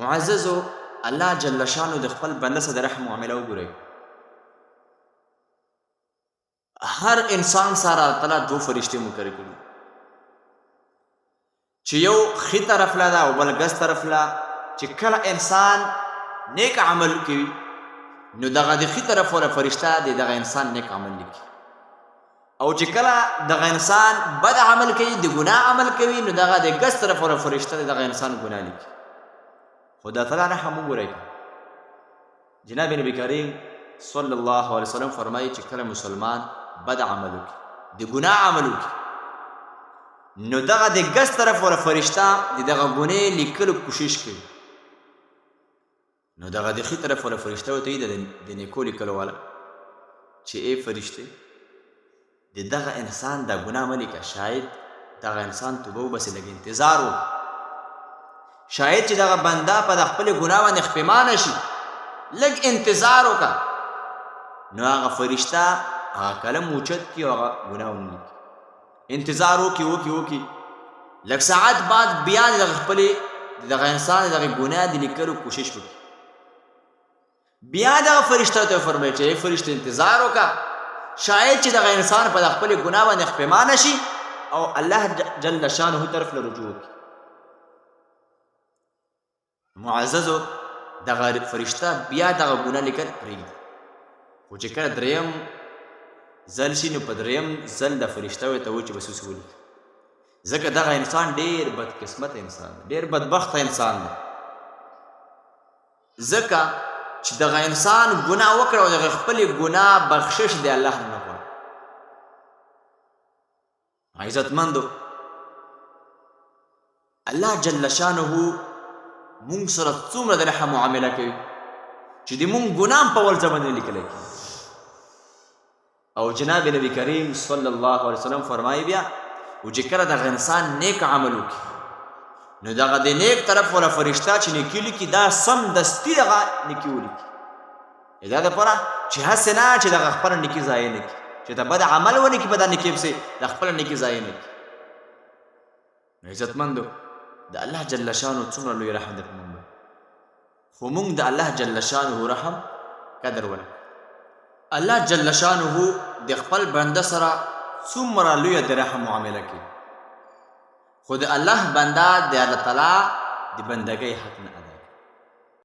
معززو الله جل شانو د خپل بنده سره د رحم معامله وګورئ. هر انسان سره تعالی دو فرشتې مقرر کړي چې یو ښي طرف له ده او بل ګس طرف له. چې کله انسان نیک عمل کوي نو دغه د ښي طرف والا فرشته د دغه انسان نیک عمل لیکي، او چې کله دغه انسان بد عمل کوي د ګناه عمل کوي نو دغه د ګس طرف والا فرشته د دغه انسان ګناه لیکي. خدا تعالی رحم وګورئ. جناب نبی کریم صلی الله علیه وسلم فرمایي چې کله مسلمان بد عمل وکړي د ګناه عمل وکړي نو دغه د ګس طرف والا فرشته د دغه ګناه لیکلو کوشش کوي، نو دغه د ښي طرف والا فرشته ورته وایي د نیکو لیکلو والا چې ای فرشتې د دغه انسان دا ګناه مه لیکه، شاید دغه انسان توبه وباسي، لږ انتظار وکړه، شاید چې دغه بنده په د خپلې ګناه باندې خپیمانه شي، لږ انتظار وکړه. نو هغه فرشته هغه قلم اوچت کړي او هغه ګناه ونه لیکي. انتظار وکړي لږ ساعت بعد بیا د دغه انسان د دغه ګناه د لیکلو کوشش وکړي. بیا دغه فرشته ته فرمایي چې ای فرشته انتظار وکړه، شاید چې دغه انسان په د خپلې ګناه باندې خپیمانه شي او الله جل شانه طرف له رجوع وکړي. معززو دغه فرشته بیا دغه ګناه لیکل پرېږدي، خو چې کله دریم ځل شي نو په دریم ځل د فرشته ورته وایي چې بس اوس ولیکه، ځکه دغه انسان ډېر بدقسمته انسان دی، ډېر بدبخته انسان دی، ځکه چې دغه انسان ګناه وکړه او دغه خپلې ګناه بخشش دی الله نه غواړي. عزتمندو الله جل شانه مونږ سره څومره د رحم معامله کوي چې د مونږ ګناه په ول ځای باندې لیکلی کېږي. او جناب نبی کریم صلی الله علیه وسلم فرمایي بیا چې کله دغه انسان نیک عمل وکړي نو دغه د نیک طرف والا فرشته چې نیکي لیکي دا سمدستي دغه نیکي ولیکي، دا دپاره چې هسې نه چې دغه خپله نیکي ضایع نه کړي، چې ته بد عمل ونه کړي په دا نیکۍ پسې د خپله نیکي ضایع نه کړي. عزتمندو د الله جل شانو څومره لوی رحم دی په موږ باندې، خو موږ د الله جل شانه رحم قدر ونه. الله جل شانه د خپل بنده سره څومره لویه د رحم معامله کوي، خو د الله بنده د الله تعالی د بندګۍ حق نه ادا